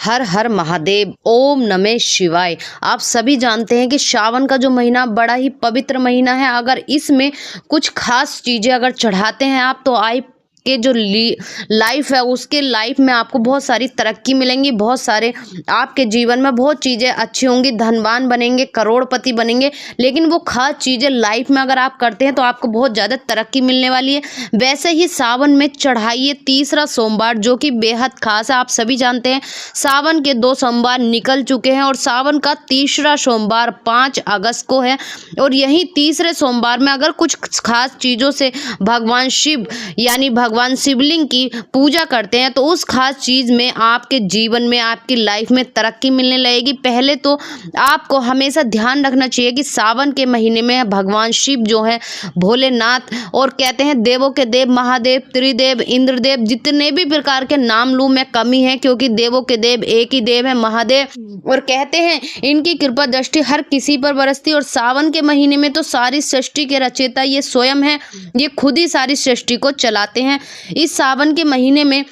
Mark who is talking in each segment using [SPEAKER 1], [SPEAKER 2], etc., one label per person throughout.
[SPEAKER 1] हर हर महादेव, ओम नमः शिवाय। आप सभी जानते हैं कि श्रावण का जो महीना बड़ा ही पवित्र महीना है। अगर इसमें कुछ खास चीज़ें अगर चढ़ाते हैं आप तो के जो लाइफ है उसके लाइफ में आपको बहुत सारी तरक्की मिलेंगी, बहुत सारे आपके जीवन में बहुत चीज़ें अच्छी होंगी, धनवान बनेंगे, करोड़पति बनेंगे। लेकिन वो खास चीज़ें लाइफ में अगर आप करते हैं तो आपको बहुत ज़्यादा तरक्की मिलने वाली है। वैसे ही सावन में चढ़ाइए तीसरा सोमवार जो कि बेहद खास है। आप सभी जानते हैं सावन के 2 सोमवार निकल चुके हैं और सावन का तीसरा सोमवार 5 अगस्त को है। और यही तीसरे सोमवार में अगर कुछ खास चीज़ों से भगवान शिव यानी भगवान शिवलिंग की पूजा करते हैं तो उस खास चीज़ में आपके जीवन में आपकी लाइफ में तरक्की मिलने लगेगी। पहले तो आपको हमेशा ध्यान रखना चाहिए कि सावन के महीने में भगवान शिव जो है भोलेनाथ और कहते हैं देवों के देव महादेव, त्रिदेव, इंद्रदेव, जितने भी प्रकार के नाम लूँ मैं कमी है क्योंकि देवों के देव एक ही देव है महादेव। और कहते हैं इनकी कृपा दृष्टि हर किसी पर बरसती। और सावन के महीने में तो सारी सृष्टि के रचयिता ये स्वयं है, ये खुद ही सारी सृष्टि को चलाते हैं। इस सावन के महीने में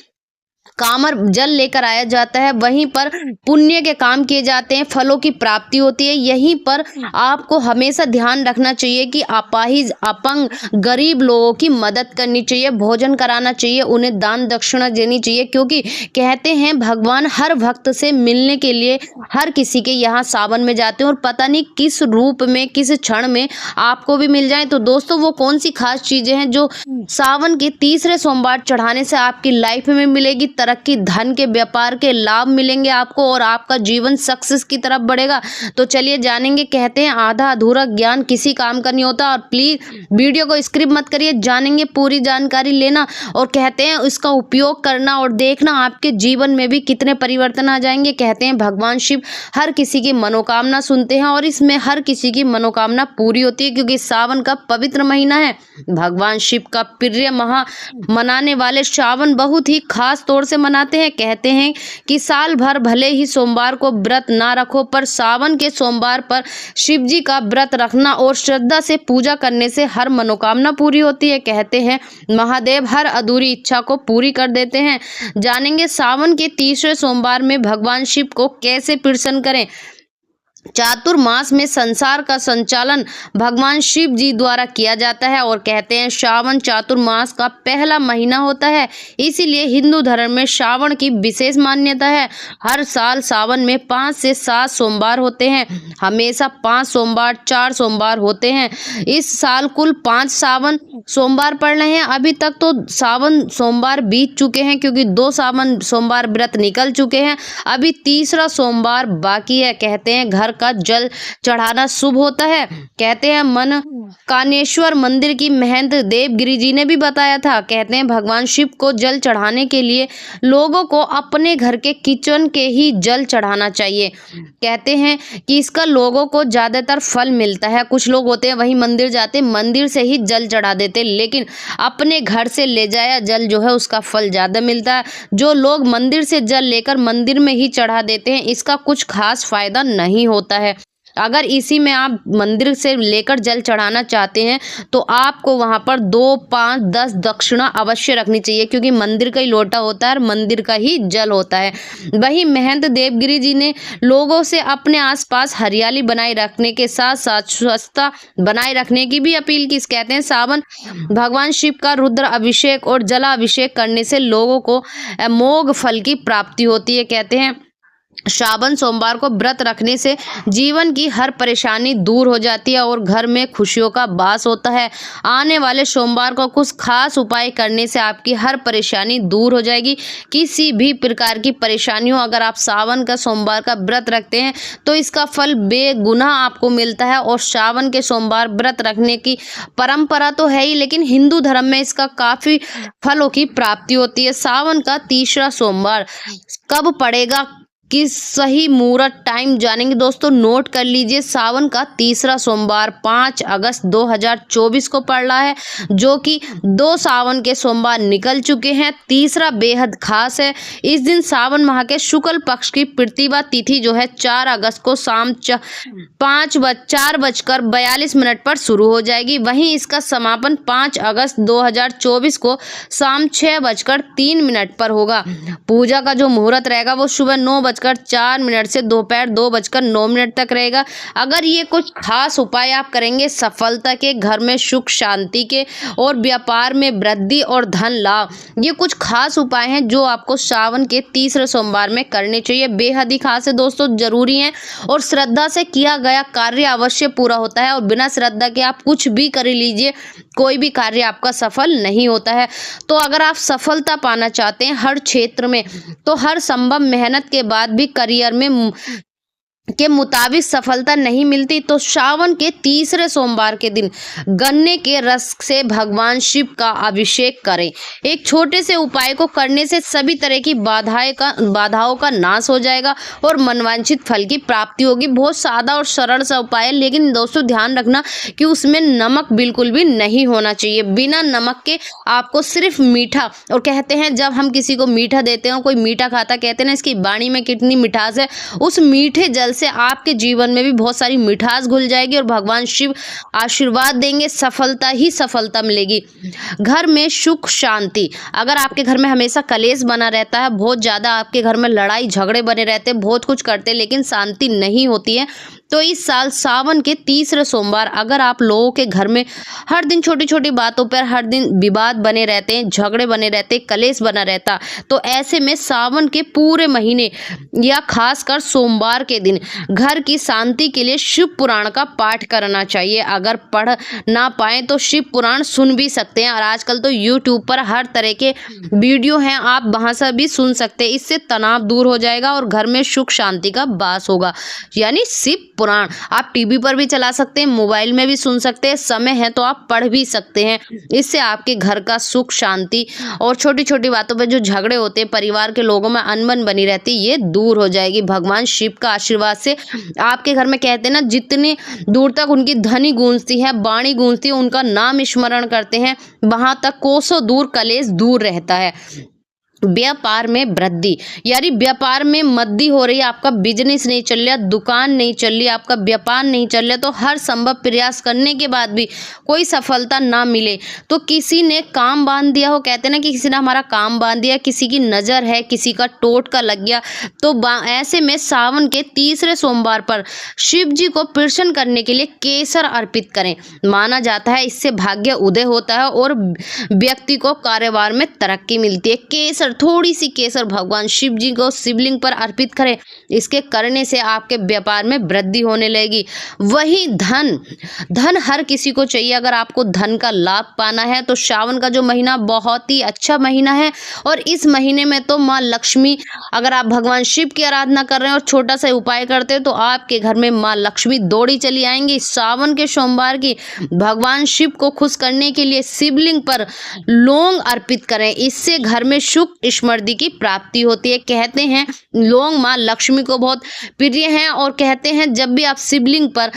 [SPEAKER 1] कामर जल लेकर आया जाता है, वहीं पर पुण्य के काम किए जाते हैं, फलों की प्राप्ति होती है। यहीं पर आपको हमेशा ध्यान रखना चाहिए कि अपाहिज, अपंग, गरीब लोगों की मदद करनी चाहिए, भोजन कराना चाहिए, उन्हें दान दक्षिणा देनी चाहिए। क्योंकि कहते हैं भगवान हर भक्त से मिलने के लिए हर किसी के यहाँ सावन में जाते हैं और पता नहीं किस रूप में, किस क्षण में आपको भी मिल जाए। तो दोस्तों वो कौन सी खास चीज़ें हैं जो सावन के तीसरे सोमवार चढ़ाने से आपकी लाइफ में मिलेगी तरक्की, धन के, व्यापार के लाभ मिलेंगे आपको और आपका जीवन सक्सेस की तरफ बढ़ेगा। तो चलिए जानेंगे। कहते हैं आधा अधूरा ज्ञान किसी काम का नहीं होता। और प्लीज वीडियो को स्किप मत करिए, जानेंगे, पूरी जानकारी लेना और कहते हैं इसका उपयोग करना और देखना आपके जीवन में भी कितने परिवर्तन आ जाएंगे। कहते हैं भगवान शिव हर किसी की मनोकामना सुनते हैं और इसमें हर किसी की मनोकामना पूरी होती है क्योंकि सावन का पवित्र महीना है। भगवान शिव का प्रिय मनाने वाले श्रावण बहुत ही खास तौर से मनाते हैं। कहते हैं कि साल भर भले ही सोमवार को व्रत ना रखो पर सावन के सोमवार पर शिव जी का व्रत रखना और श्रद्धा से पूजा करने से हर मनोकामना पूरी होती है। कहते हैं महादेव हर अधूरी इच्छा को पूरी कर देते हैं। जानेंगे सावन के तीसरे सोमवार में भगवान शिव को कैसे प्रसन्न करें। चातुर्मास में संसार का संचालन भगवान शिव जी द्वारा किया जाता है और कहते हैं श्रावण चातुर्मास का पहला महीना होता है, इसीलिए हिंदू धर्म में श्रावण की विशेष मान्यता है। हर साल सावन में 5 से 7 सोमवार होते हैं, हमेशा 5 सोमवार 4 सोमवार होते हैं। इस साल कुल 5 सावन सोमवार पड़ रहे हैं। अभी तक तो सावन सोमवार बीत चुके हैं क्योंकि 2 सावन सोमवार व्रत निकल चुके हैं, अभी तीसरा सोमवार बाकी है। कहते हैं घर का जल चढ़ाना शुभ होता है। कहते हैं मन कानेश्वर मंदिर की महंत देवगिरी जी ने भी बताया था। कहते हैं भगवान शिव को जल चढ़ाने के लिए लोगों को अपने घर के किचन के ही जल चढ़ाना चाहिए। कहते हैं कि इसका लोगों को ज्यादातर फल मिलता है। कुछ लोग होते हैं वही मंदिर जाते, मंदिर से ही जल चढ़ा देते, लेकिन अपने घर से ले जाया जल जो है उसका फल ज्यादा मिलता है। जो लोग मंदिर से जल लेकर मंदिर में ही चढ़ा देते हैं इसका कुछ खास फायदा नहीं होता है। अगर इसी में आप मंदिर से लेकर जल चढ़ाना चाहते हैं तो आपको वहां पर 2, 5, 10 दक्षिणा अवश्य रखनी चाहिए क्योंकि मंदिर का ही लोटा होता है और मंदिर का ही जल होता है। वही महंत देवगिरी जी ने लोगों से अपने आसपास हरियाली बनाए रखने के साथ साथ स्वच्छता बनाए रखने की भी अपील की। कहते हैं सावन भगवान शिव का रुद्र अभिषेक और जलाभिषेक करने से लोगों को अमोघ फल की प्राप्ति होती है। कहते हैं श्रावण सोमवार को व्रत रखने से जीवन की हर परेशानी दूर हो जाती है और घर में खुशियों का वास होता है। आने वाले सोमवार को कुछ खास उपाय करने से आपकी हर परेशानी दूर हो जाएगी। किसी भी प्रकार की परेशानी हो, अगर आप सावन का सोमवार का व्रत रखते हैं तो इसका फल बेगुना आपको मिलता है। और श्रावण के सोमवार व्रत रखने की परंपरा तो है ही, लेकिन हिंदू धर्म में इसका काफी फलों की प्राप्ति होती है। सावन का तीसरा सोमवार कब पड़ेगा, कि सही मुहूर्त टाइम जानेंगे। दोस्तों नोट कर लीजिए, सावन का तीसरा सोमवार 5 अगस्त 2024 को पड़ रहा है जो कि 2 सावन के सोमवार निकल चुके हैं। तीसरा बेहद खास है। इस दिन सावन माह के शुक्ल पक्ष की प्रतिभा तिथि जो है 4 अगस्त को शाम 4:42 पर शुरू हो जाएगी। वहीं इसका समापन 5 अगस्त 2024 को शाम 6:03 पर होगा। पूजा का जो मुहूर्त रहेगा वो सुबह 9:00 2:04 से दोपहर 2:09 तक रहेगा। अगर ये कुछ खास उपाय आप करेंगे सफलता के, घर में सुख शांति के और व्यापार में वृद्धि और धन लाभ, ये कुछ खास उपाय हैं जो आपको सावन के तीसरे सोमवार में करने चाहिए। बेहद ही खास है दोस्तों, जरूरी है और श्रद्धा से किया गया कार्य अवश्य पूरा होता है और बिना श्रद्धा के आप कुछ भी कर लीजिए, कोई भी कार्य आपका सफल नहीं होता है। तो अगर आप सफलता पाना चाहते हैं हर क्षेत्र में, तो हर संभव मेहनत के बाद भी करियर में के मुताबिक सफलता नहीं मिलती, तो श्रावण के तीसरे सोमवार के दिन गन्ने के रस से भगवान शिव का अभिषेक करें। एक छोटे से उपाय को करने से सभी तरह की बाधाओं का नाश हो जाएगा और मनवांछित फल की प्राप्ति होगी। बहुत सादा और सरल सा उपाय है, लेकिन दोस्तों ध्यान रखना कि उसमें नमक बिल्कुल भी नहीं होना चाहिए। बिना नमक के आपको सिर्फ मीठा, और कहते हैं जब हम किसी को मीठा देते हो, कोई मीठा खाता, कहते हैं ना इसकी वाणी में कितनी मिठास है, उस मीठे जल से आपके जीवन में भी बहुत सारी मिठास घुल जाएगी और भगवान शिव आशीर्वाद देंगे, सफलता ही सफलता मिलेगी। घर में सुख शांति, अगर आपके घर में हमेशा कलेश बना रहता है, बहुत ज़्यादा आपके घर में लड़ाई झगड़े बने रहते हैं, बहुत कुछ करते लेकिन शांति नहीं होती है, तो इस साल सावन के तीसरे सोमवार अगर आप लोगों के घर में हर दिन छोटी छोटी बातों पर हर दिन विवाद बने रहते हैं, झगड़े बने रहते, कलेश बना रहता, तो ऐसे में सावन के पूरे महीने या खासकर सोमवार के दिन घर की शांति के लिए शिव पुराण का पाठ करना चाहिए। अगर पढ़ ना पाए तो शिव पुराण सुन भी सकते हैं, और आजकल तो यूट्यूब पर हर तरह के वीडियो हैं, आप वहां से भी सुन सकते हैं। इससे तनाव दूर हो जाएगा और घर में सुख शांति का वास होगा। यानी शिव पुराण आप टीवी पर भी चला सकते हैं, मोबाइल में भी सुन सकते हैं, समय है तो आप पढ़ भी सकते हैं। इससे आपके घर का सुख शांति और छोटी छोटी बातों पर जो झगड़े होते हैं, परिवार के लोगों में अनबन बनी रहती, ये दूर हो जाएगी भगवान शिव का आशीर्वाद से। आपके घर में कहते हैं ना, जितने दूर तक उनकी ध्वनि गूंजती है, वाणी गूंजती है, उनका नाम स्मरण करते हैं, वहां तक कोसों दूर कलेश दूर रहता है। व्यापार में वृद्धि, यानी व्यापार में मद्दी हो रही है, आपका बिजनेस नहीं चल रहा, दुकान नहीं चल रही, आपका व्यापार नहीं चल रहा, तो हर संभव प्रयास करने के बाद भी कोई सफलता ना मिले, तो किसी ने काम बांध दिया हो, कहते हैं ना कि किसी ने हमारा काम बांध दिया, किसी की नज़र है, किसी का टोट का लग गया, तो ऐसे में सावन के तीसरे सोमवार पर शिव जी को प्रसन्न करने के लिए केसर अर्पित करें। माना जाता है इससे भाग्य उदय होता है और व्यक्ति को कारोबार में तरक्की मिलती है। केसर, थोड़ी सी केसर भगवान शिव जी को शिवलिंग पर अर्पित करें, इसके करने से आपके व्यापार में वृद्धि होने लगेगी। वही धन हर किसी को चाहिए। अगर आपको धन का लाभ पाना है तो श्रावण का जो महीना बहुत ही अच्छा महीना है, और इस महीने में तो माँ लक्ष्मी, अगर आप भगवान शिव की आराधना कर रहे हैं और छोटा सा उपाय करते हैं तो आपके घर में माँ लक्ष्मी दौड़ी चली आएंगी। सावन के सोमवार की भगवान शिव को खुश करने के लिए शिवलिंग पर लौंग अर्पित करें, इससे घर में सुख समृद्धि की प्राप्ति होती है। कहते हैं लौंग माँ लक्ष्मी को बहुत प्रिय हैं, और कहते हैं जब भी आप शिवलिंग पर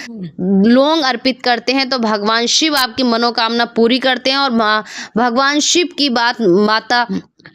[SPEAKER 1] लौंग अर्पित करते हैं तो भगवान शिव आपकी मनोकामना पूरी करते हैं, और भगवान शिव की बात माता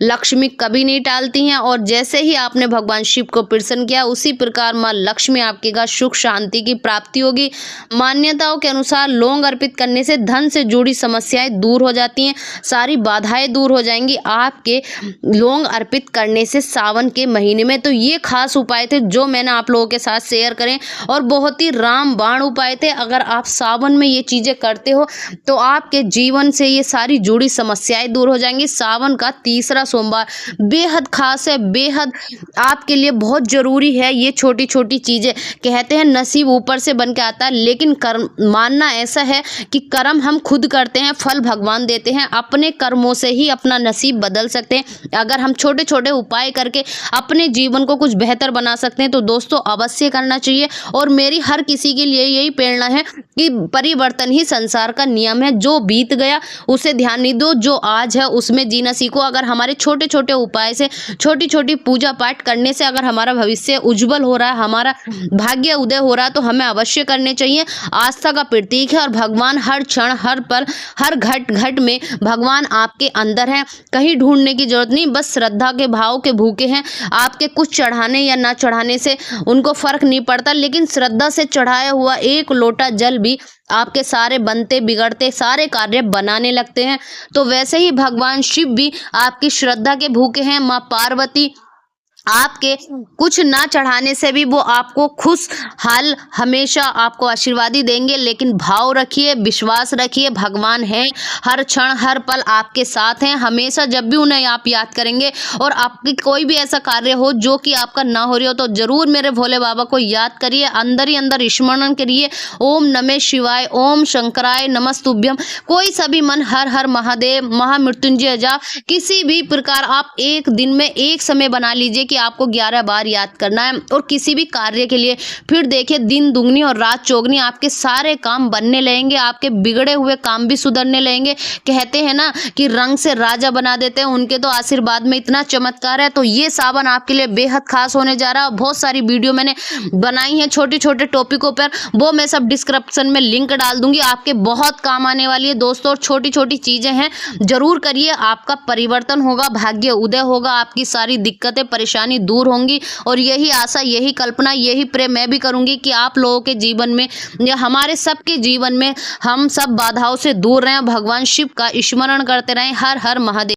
[SPEAKER 1] लक्ष्मी कभी नहीं टालती हैं। और जैसे ही आपने भगवान शिव को प्रसन्न किया, उसी प्रकार माँ लक्ष्मी आपके घर सुख शांति की प्राप्ति होगी। मान्यताओं के अनुसार लौंग अर्पित करने से धन से जुड़ी समस्याएं दूर हो जाती हैं, सारी बाधाएं दूर हो जाएंगी आपके लौंग अर्पित करने से सावन के महीने में। तो ये खास उपाय थे जो मैंने आप लोगों के साथ शेयर करें, और बहुत ही रामबाण उपाय थे। अगर आप सावन में ये चीज़ें करते हो तो आपके जीवन से ये सारी जुड़ी समस्याएं दूर हो जाएंगी। सावन का तीसरा सोमवार बेहद खास है, बेहद आपके लिए बहुत जरूरी है। ये छोटी छोटी चीजें, कहते हैं नसीब ऊपर से बन के आता है, लेकिन कर्म मानना ऐसा है कि कर्म हम खुद करते हैं, फल भगवान देते हैं। अपने कर्मों से ही अपना नसीब बदल सकते हैं। अगर हम छोटे छोटे उपाय करके अपने जीवन को कुछ बेहतर बना सकते हैं तो दोस्तों अवश्य करना चाहिए। और मेरी हर किसी के लिए यही प्रेरणा है कि परिवर्तन ही संसार का नियम है। जो बीत गया उसे ध्यान नहीं दो, जो आज है उसमें जीना सीखो। अगर हमारे छोटे छोटे उपाय से, छोटी छोटी पूजा पाठ करने से अगर हमारा भविष्य उज्जवल हो रहा है, हमारा भाग्य उदय हो रहा है, तो हमें अवश्य करने चाहिए। आस्था का प्रतीक है, और भगवान हर क्षण, हर पल, हर घट घट में भगवान आपके अंदर है। कहीं ढूंढने की जरूरत नहीं, बस श्रद्धा के भाव के भूखे हैं। आपके कुछ चढ़ाने या ना चढ़ाने से उनको फर्क नहीं पड़ता, लेकिन श्रद्धा से चढ़ाया हुआ एक लोटा जल भी आपके सारे बनते बिगड़ते सारे कार्य बनाने लगते हैं। तो वैसे ही भगवान शिव भी आपकी श्रद्धा के भूखे हैं। माँ पार्वती आपके कुछ ना चढ़ाने से भी वो आपको खुशहाल हमेशा आपको आशीर्वाद ही देंगे। लेकिन भाव रखिए, विश्वास रखिए, भगवान हैं, हर क्षण हर पल आपके साथ हैं। हमेशा जब भी उन्हें आप याद करेंगे और आपकी कोई भी ऐसा कार्य हो जो कि आपका ना हो रही हो, तो जरूर मेरे भोले बाबा को याद करिए, अंदर ही अंदर स्मरण करिए, ओम नमः शिवाय, ओम शंकराय नमस्तुभ्यम। कोई सा भी मन हर हर महादेव, महामृत्युंजय जाप, किसी भी प्रकार आप एक दिन में एक समय बना लीजिए कि आपको 11 बार याद करना है। और किसी भी कार्य के लिए फिर देखिए, दिन दुगनी और रात चौगनी आपके सारे काम बनने लगेंगे, आपके बिगड़े हुए काम भी सुधरने लगेंगे। कहते हैं ना कि रंग से राजा बना देते हैं, उनके तो आशीर्वाद में इतना चमत्कार है। तो ये सावन आपके लिए बेहद खास होने जा रहा है। बहुत सारी वीडियो मैंने बनाई है छोटे छोटे टॉपिकों पर, वो मैं सब डिस्क्रिप्शन में लिंक डाल दूंगी, आपके बहुत काम आने वाली है दोस्तों। और छोटी छोटी चीजें हैं, जरूर करिए, आपका परिवर्तन होगा, भाग्य उदय होगा, आपकी सारी दिक्कतें परेशानी दूर होंगी। और यही आशा, यही कल्पना, यही प्रे मैं भी करूंगी कि आप लोगों के जीवन में या हमारे सबके जीवन में हम सब बाधाओं से दूर रहें, भगवान शिव का स्मरण करते रहें। हर हर महादेव।